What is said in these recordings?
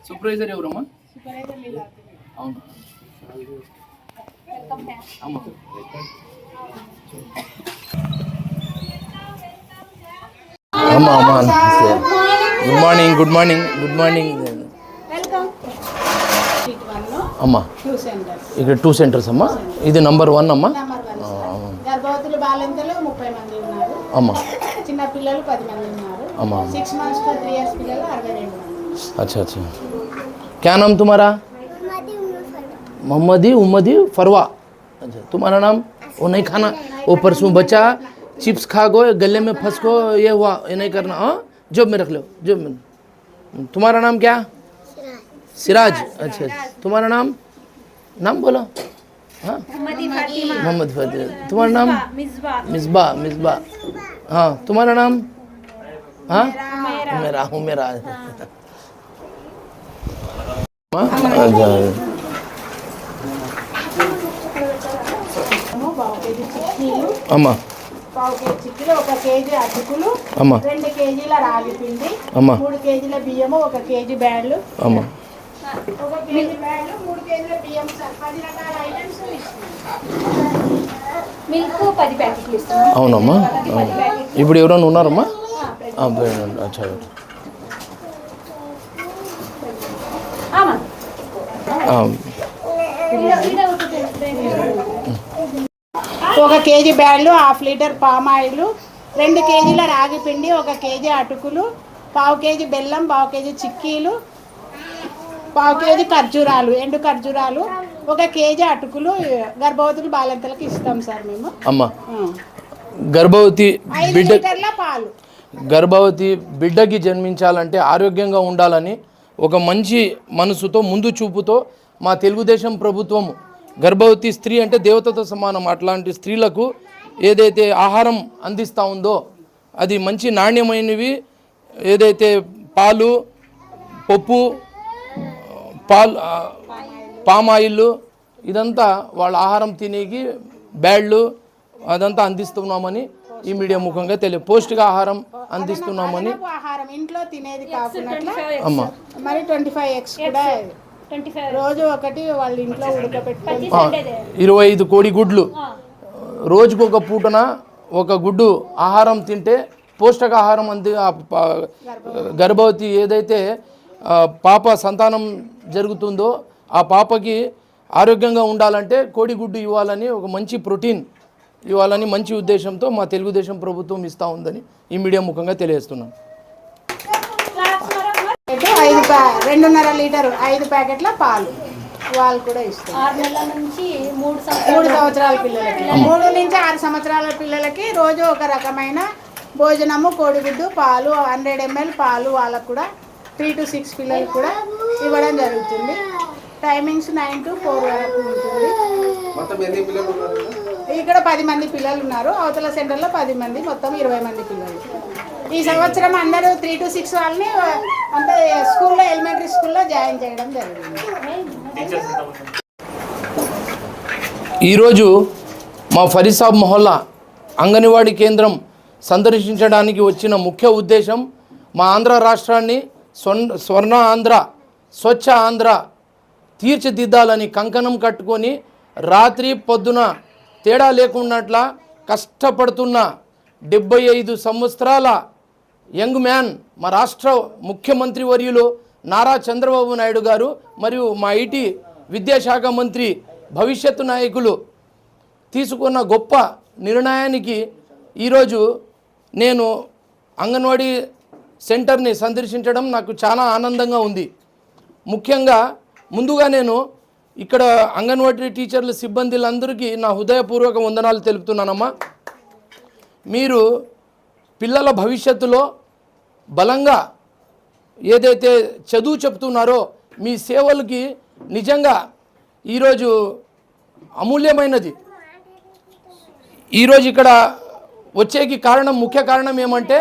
Supervisor ఎవరమ్మా? అవును అమ్మా. అమ్మా అమ్మా good morning good morning good morning అమ్మా. ఇక్కడ 2 సెంటర్స్ అమ్మా. ఇది నంబర్ 1 అమ్మా. గర్భవతులు బాలింతలు 30 మంది ఉన్నారు అమ్మా. చిన్న పిల్లలు 10 మంది ఉన్నారు అమ్మా. 6 months to 3 years పిల్లలు 62 మంది. अच्छा अच्छा क्या नाम तुम्हारा? मोहम्मदी उम्मदी फरवा. अच्छा तुम्हारा नाम? वो नहीं खाना, वो परसों बच्चा चिप्स खा गो गले में फंस गो, ये हुआ, ये नहीं करना. हाँ जॉब में रख लो जॉब में. तुम्हारा नाम क्या? सिराज. अच्छा तुम्हारा नाम नाम बोलो. हाँ मोहम्मद फतेह. तुम्हारा नाम? मिसबा. मिसबा. हाँ तुम्हारा नाम? हाँ मेरा हूँ मेरा. అమ్మా. 1 కేజీ చిక్కీలు, 1 కేజీ అటుకులు, అమ్మా. 2 కేజీల రాగి పిండి, అమ్మా. 3 కేజీల బియ్యము, 1 కేజీ బ్యాడ్లు, అమ్మా. 1 కేజీ బ్యాడ్లు, 3 కేజీల బియ్యం, 10 రకాల ఐటమ్స్ మిల్క్ 10 ప్యాకెట్లు ఇస్తాం. అవునమ్మా. ఇప్పుడు ఎవరైనా ఉన్నారమ్మా? అచ్చా. ఒక కేజీ బ్యాడ్లు, 1/2 లీటర్ పామ్ ఆయిల్, 2 కేజీల రాగి పిండి, 1 కేజీ అటుకులు, 1/2 కేజీ బెల్లం, 1/2 కేజీ చిక్కీలు, 1/2 కేజీ ఖర్జూరాలు, ఎండు ఖర్జూరాలు, 1 కేజీ అటుకులు గర్భవతులు బాలింతలకు ఇస్తాం సార్ మేము. అమ్మా గర్భవతి 5 లీటర్ల పాలు. గర్భవతి బిడ్డకి జన్మించాలంటే ఆరోగ్యంగా ఉండాలని ఒక మంచి మనసుతో ముందు చూపుతో మా తెలుగుదేశం ప్రభుత్వం గర్భవతి స్త్రీ అంటే దేవతతో సమానం, అట్లాంటి స్త్రీలకు ఏదైతే ఆహారం అందిస్తూ ఉందో అది మంచి నాణ్యమైనవి, ఏదైతే పాలు, పప్పు, పామ్ ఆయిల్ ఇదంతా వాళ్ళ ఆహారం తినేకి బ్యాడ్లు అదంతా అందిస్తున్నామని ఈ మీడియా ముఖంగా పౌష్టిక ఆహారం అందిస్తున్నామని. ఆహారం ఇంట్లో తినేది కాకుండా అమ్మా మరి 25x కూడా రోజు ఒకటి వాళ్ళ ఇంట్లో ఉడకబెట్టుకొని 25 కోడి గుడ్లు రోజుకు ఒక పూటన 1 గుడ్డు ఆహారం తింటే పౌష్టిక ఆహారం గర్భవతి ఏదైతే పాప సంతానం జరుగుతుందో ఆ పాపకి ఆరోగ్యంగా ఉండాలంటే కోడిగుడ్డు ఇవ్వాలని ఒక మంచి ప్రోటీన్ ఇవ్వాలని మంచి ఉద్దేశంతో మా తెలుగుదేశం ప్రభుత్వం ఇస్తూ ఉందని ఈ మీడియా ముఖంగా తెలియజేస్తున్నాను. 2.5 లీటరు 5 ప్యాకెట్ల పాలు వాళ్ళు కూడా ఇస్తారు. 6 నెలల నుంచి 3 సంవత్సరాల పిల్లలకి, 3 నుంచి 6 సంవత్సరాల పిల్లలకి రోజు ఒక రకమైన భోజనము, కోడిగుడ్డు, పాలు 100 ml పాలు వాళ్ళకు కూడా 3 to 6 పిల్లలకు కూడా ఇవ్వడం జరుగుతుంది. టైమింగ్స్ 9 to 4 వరకు ఉంటుంది. ఇక్కడ 10 మంది పిల్లలు ఉన్నారు, అవతల సెంటర్లో 10 మంది, మొత్తం 20 మంది పిల్లలు. ఈ సంవత్సరం అందరూ 3 to 6 వాళ్ళని అంటే స్కూల్లో ఎలిమెంటరీ స్కూల్లో జాయిన్ చేయడం జరిగింది. ఈరోజు మా ఫరీసాబ్ మొహల్లా అంగన్వాడీ కేంద్రం సందర్శించడానికి వచ్చిన ముఖ్య ఉద్దేశం మా ఆంధ్ర రాష్ట్రాన్ని స్వర్ణ ఆంధ్ర, స్వచ్ఛ ఆంధ్ర తీర్చిదిద్దాలని కంకణం కట్టుకొని రాత్రి పొద్దున తేడా లేకున్నట్లా కష్టపడుతున్న 75 సంవత్సరాల యంగ్ మ్యాన్ మా రాష్ట్ర ముఖ్యమంత్రి వర్యులు నారా చంద్రబాబు నాయుడు గారు మరియు మా ఐటీ విద్యాశాఖ మంత్రి భవిష్యత్తు నాయకులు తీసుకున్న గొప్ప నిర్ణయానికి ఈరోజు నేను అంగన్వాడీ సెంటర్ని సందర్శించడం నాకు చాలా ఆనందంగా ఉంది. ముఖ్యంగా ముందుగా నేను ఇక్కడ అంగన్వాడీ టీచర్ల సిబ్బందులందరికీ నా హృదయపూర్వక వందనాలు తెలుపుతున్నానమ్మా. మీరు పిల్లల భవిష్యత్తులో బలంగా ఏదైతే చదువు చెప్తున్నారో మీ సేవలకి నిజంగా ఈరోజు అమూల్యమైనది. ఈరోజు ఇక్కడ వచ్చేకి ముఖ్య కారణం ఏమంటే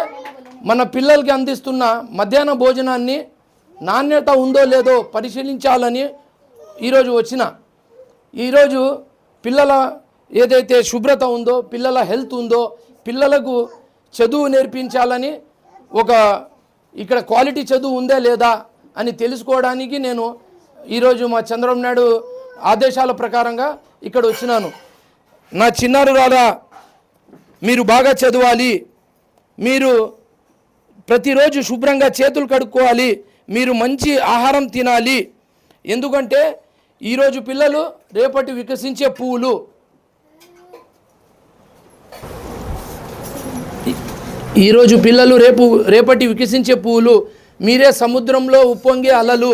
మన పిల్లలకి అందిస్తున్న మధ్యాహ్న భోజనాన్ని నాణ్యత ఉందో లేదో పరిశీలించాలని ఈరోజు ఈరోజు పిల్లల ఏదైతే శుభ్రత ఉందో, పిల్లల హెల్త్ ఉందో, పిల్లలకు చదువు నేర్పించాలని ఒక ఇక్కడ క్వాలిటీ చదువు ఉందా లేదా అని తెలుసుకోవడానికి నేను ఈరోజు మా చంద్రబాబు నాయుడు ఆదేశాల ప్రకారంగా ఇక్కడ వచ్చినాను. నా చిన్నారు రాదా, మీరు బాగా చదవాలి, మీరు ప్రతిరోజు శుభ్రంగా చేతులు కడుక్కోవాలి, మీరు మంచి ఆహారం తినాలి. ఎందుకంటే ఈరోజు పిల్లలు రేపటి వికసించే పువ్వులు. ఈరోజు పిల్లలు రేపటి వికసించే పువ్వులు. మీరే సముద్రంలో ఉప్పొంగే అలలు.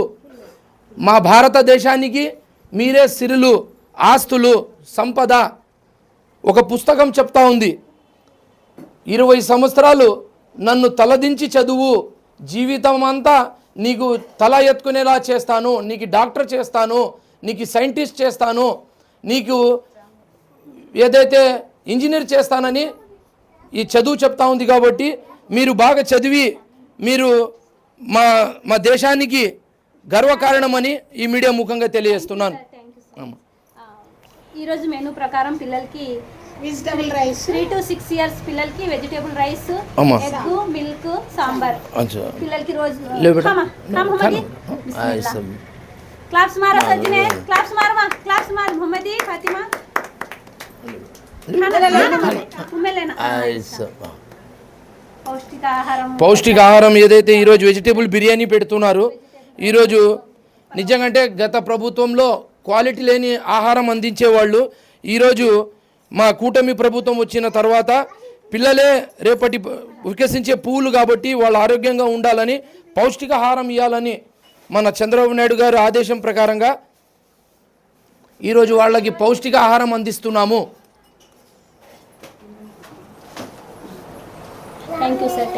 మా భారతదేశానికి మీరే సిరులు, ఆస్తులు, సంపద. ఒక పుస్తకం చెప్తా ఉంది, 20 సంవత్సరాలు నన్ను తలదించి చదువు, జీవితం అంతా నీకు తల ఎత్తుకునేలా చేస్తాను, నీకు డాక్టర్ చేస్తాను, నీకు సైంటిస్ట్ చేస్తాను, నీకు ఏదైతే ఇంజనీర్ చేస్తానని ఈ చదువు చెప్తా ఉంది. కాబట్టి మీరు బాగా చదివి మీరు మా దేశానికి గర్వకారణమని ఈ మీడియా ముఖంగా తెలియజేస్తున్నాను. ఈరోజు మెనూ ప్రకారం పిల్లలకి వెజిటబుల్ రైస్ 3 to 6 years పిల్లలకి vegetable rice, egg, milk, sambar. పిల్లలకి రోజు క్లాప్స్ మారా సజ్జనే, క్లాప్స్ మారమా, క్లాప్స్ మార్ మొహమ్మది ఫాతిమా. పౌష్టికాహారం ఏదైతే ఈరోజు వెజిటేబుల్ బిర్యానీ పెడుతున్నారు. ఈరోజు నిజంగా గత ప్రభుత్వంలో క్వాలిటీ లేని ఆహారం అందించేవాళ్ళు. ఈరోజు మా కూటమి ప్రభుత్వం వచ్చిన తర్వాత పిల్లలే రేపటి వికసించే పువ్వులు కాబట్టి వాళ్ళు ఆరోగ్యంగా ఉండాలని పౌష్టికాహారం ఇవ్వాలని మన చంద్రబాబు నాయుడు గారు ఆదేశం ప్రకారంగా ఈరోజు వాళ్ళకి పౌష్టికాహారం అందిస్తున్నాము. Thank you sir.